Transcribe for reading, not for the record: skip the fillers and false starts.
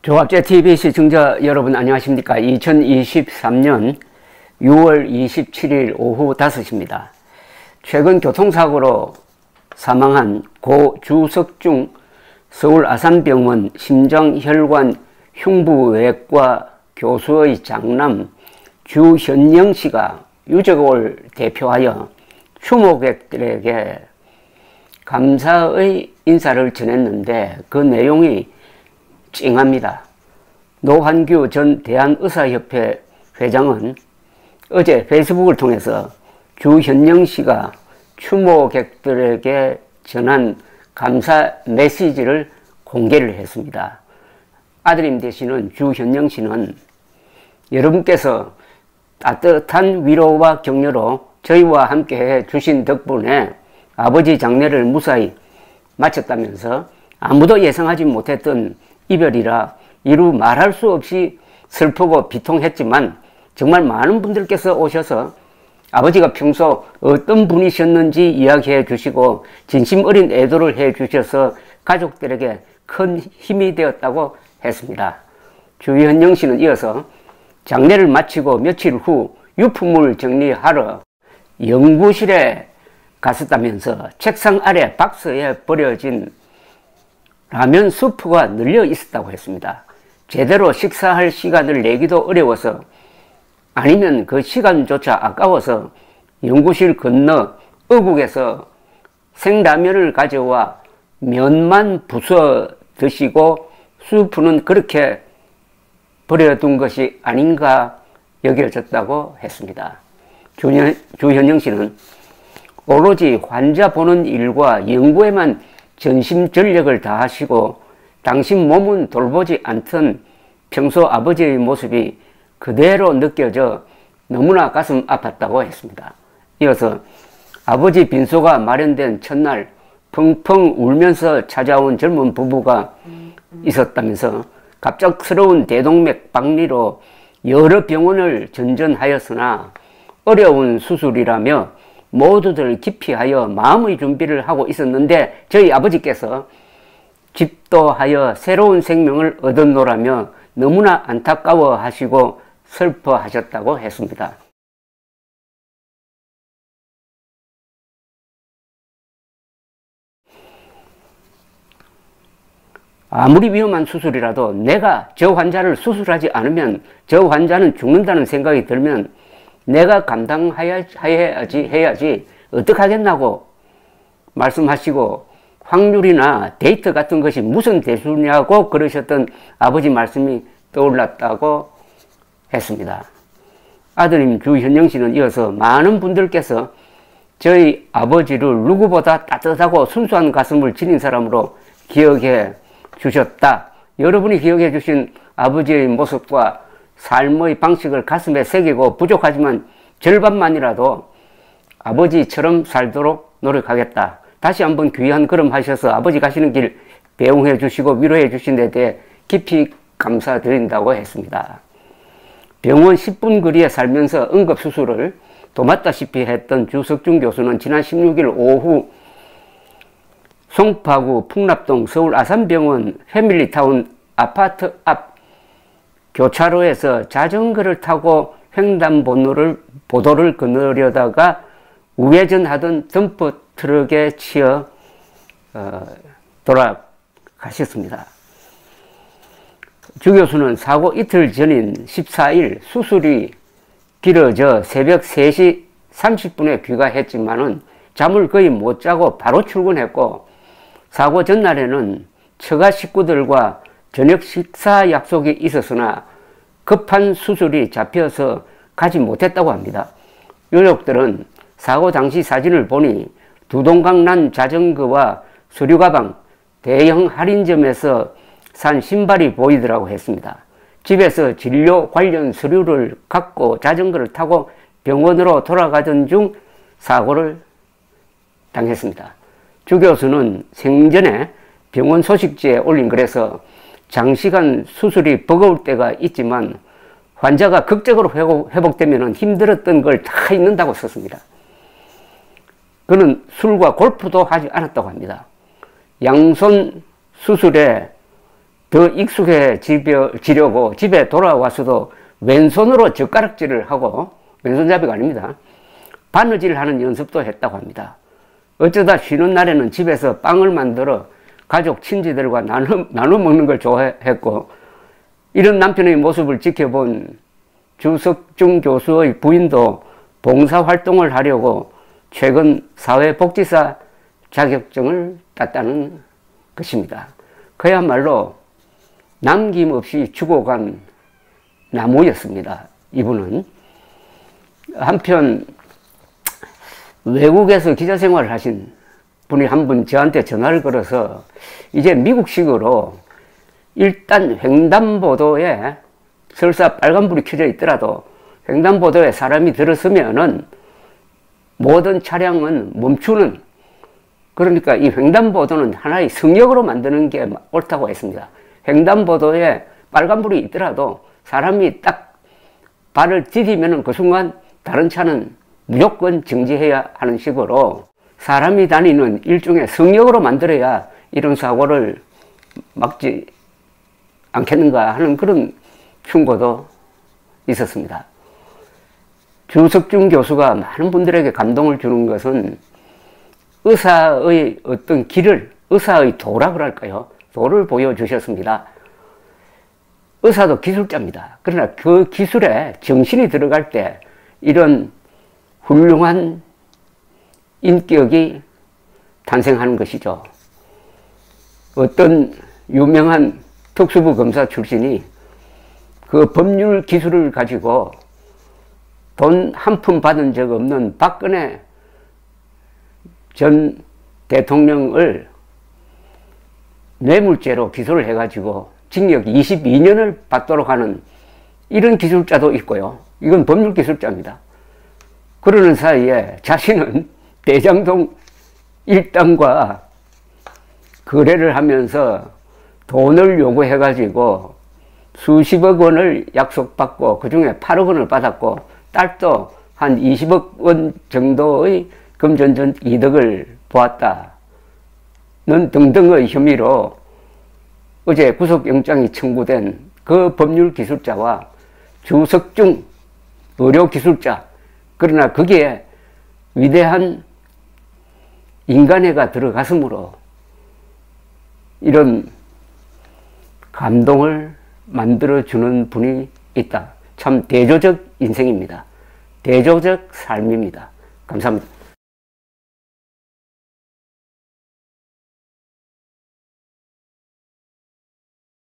조갑제TV 시청자 여러분 안녕하십니까. 2023년 6월 27일 오후 5시입니다. 최근 교통사고로 사망한 고 주석중 서울 아산병원 심장혈관 흉부외과 교수의 장남 주현영 씨가 유족을 대표하여 추모객들에게 감사의 인사를 전했는데 그 내용이 찡합니다. 노환규 전 대한의사협회 회장은 어제 페이스북을 통해서 주현영 씨가 추모객들에게 전한 감사 메시지를 공개를 했습니다. 아드님 되시는 주현영 씨는 여러분께서 따뜻한 위로와 격려로 저희와 함께 해 주신 덕분에 아버지 장례를 무사히 마쳤다면서 아무도 예상하지 못했던 이별이라 이루 말할 수 없이 슬프고 비통했지만 정말 많은 분들께서 오셔서 아버지가 평소 어떤 분이셨는지 이야기해 주시고 진심 어린 애도를 해 주셔서 가족들에게 큰 힘이 되었다고 했습니다. 주현영 씨는 이어서 장례를 마치고 며칠 후 유품을 정리하러 연구실에 갔었다면서 책상 아래 박스에 버려진 라면 수프가 널려 있었다고 했습니다. 제대로 식사할 시간을 내기도 어려워서 아니면 그 시간조차 아까워서 연구실 건너 어국에서 생라면을 가져와 면만 부숴 드시고 수프는 그렇게 버려둔 것이 아닌가 여겨졌다고 했습니다. 주현영 씨는 오로지 환자 보는 일과 연구에만 전심전력을 다하시고 당신 몸은 돌보지 않던 평소 아버지의 모습이 그대로 느껴져 너무나 가슴 아팠다고 했습니다. 이어서 아버지 빈소가 마련된 첫날 펑펑 울면서 찾아온 젊은 부부가 있었다면서 갑작스러운 대동맥 박리로 여러 병원을 전전하였으나 어려운 수술이라며 모두들 기피하여 마음의 준비를 하고 있었는데 저희 아버지께서 집도하여 새로운 생명을 얻었노라며 너무나 안타까워 하시고 슬퍼하셨다고 했습니다. 아무리 위험한 수술이라도 내가 저 환자를 수술하지 않으면 저 환자는 죽는다는 생각이 들면 내가 감당해야지 어떡하겠나고 말씀하시고 확률이나 데이터 같은 것이 무슨 대수냐고 그러셨던 아버지 말씀이 떠올랐다고 했습니다. 아드님 주현영 씨는 이어서 많은 분들께서 저희 아버지를 누구보다 따뜻하고 순수한 가슴을 지닌 사람으로 기억해 주셨다. 여러분이 기억해 주신 아버지의 모습과 삶의 방식을 가슴에 새기고 부족하지만 절반만이라도 아버지처럼 살도록 노력하겠다. 다시 한번 귀한 걸음 하셔서 아버지 가시는 길 배웅해 주시고 위로해 주신 데 대해 깊이 감사드린다고 했습니다. 병원 10분 거리에 살면서 응급수술을 도맡다시피 했던 주석중 교수는 지난 16일 오후 송파구 풍납동 서울 아산병원 패밀리타운 아파트 앞 교차로에서 자전거를 타고 횡단보도를 건너려다가 우회전하던 덤프트럭에 치여 돌아가셨습니다. 주 교수는 사고 이틀 전인 14일 수술이 길어져 새벽 3시 30분에 귀가했지만은 잠을 거의 못 자고 바로 출근했고 사고 전날에는 처가 식구들과 저녁 식사 약속이 있었으나 급한 수술이 잡혀서 가지 못했다고 합니다. 유족들은 사고 당시 사진을 보니 두동강 난 자전거와 수류 가방, 대형 할인점에서 산 신발이 보이더라고 했습니다. 집에서 진료 관련 서류를 갖고 자전거를 타고 병원으로 돌아가던 중 사고를 당했습니다. 주 교수는 생전에 병원 소식지에 올린 글에서 장시간 수술이 버거울 때가 있지만 환자가 극적으로 회복되면 힘들었던 걸 다 잊는다고 썼습니다. 그는 술과 골프도 하지 않았다고 합니다. 양손 수술에 더 익숙해지려고 집에 돌아와서도 왼손으로 젓가락질을 하고, 왼손잡이가 아닙니다. 바느질 하는 연습도 했다고 합니다. 어쩌다 쉬는 날에는 집에서 빵을 만들어 가족, 친지들과 나눠 먹는 걸 좋아했고, 이런 남편의 모습을 지켜본 주석중 교수의 부인도 봉사활동을 하려고 최근 사회복지사 자격증을 땄다는 것입니다. 그야말로 남김없이 죽어간 나무였습니다. 이분은. 한편 외국에서 기자생활을 하신 분이 한 분 저한테 전화를 걸어서 이제 미국식으로 일단 횡단보도에 설사 빨간불이 켜져 있더라도 횡단보도에 사람이 들어서면은 모든 차량은 멈추는, 그러니까 이 횡단보도는 하나의 성역으로 만드는 게 옳다고 했습니다. 횡단보도에 빨간불이 있더라도 사람이 딱 발을 디디면은 그 순간 다른 차는 무조건 정지해야 하는 식으로 사람이 다니는 일종의 성역으로 만들어야 이런 사고를 막지 않겠는가 하는 그런 충고도 있었습니다. 주석중 교수가 많은 분들에게 감동을 주는 것은 의사의 어떤 길을, 의사의 도라 그럴까요? 도를 보여주셨습니다. 의사도 기술자입니다. 그러나 그 기술에 정신이 들어갈 때 이런 훌륭한 인격이 탄생하는 것이죠. 어떤 유명한 특수부 검사 출신이 그 법률 기술을 가지고 돈 한 푼 받은 적 없는 박근혜 전 대통령을 뇌물죄로 기소를 해가지고 징역 22년을 받도록 하는 이런 기술자도 있고요. 이건 법률 기술자입니다. 그러는 사이에 자신은 대장동 일당과 거래를 하면서 돈을 요구해가지고 수십억 원을 약속받고 그 중에 8억 원을 받았고 딸도 한 20억 원 정도의 금전적 이득을 보았다는 등등의 혐의로 어제 구속영장이 청구된 그 법률 기술자와 주석중 의료기술자, 그러나 거기에 위대한 인간애가 들어갔으므로 이런 감동을 만들어주는 분이 있다. 참 대조적 인생입니다. 대조적 삶입니다. 감사합니다.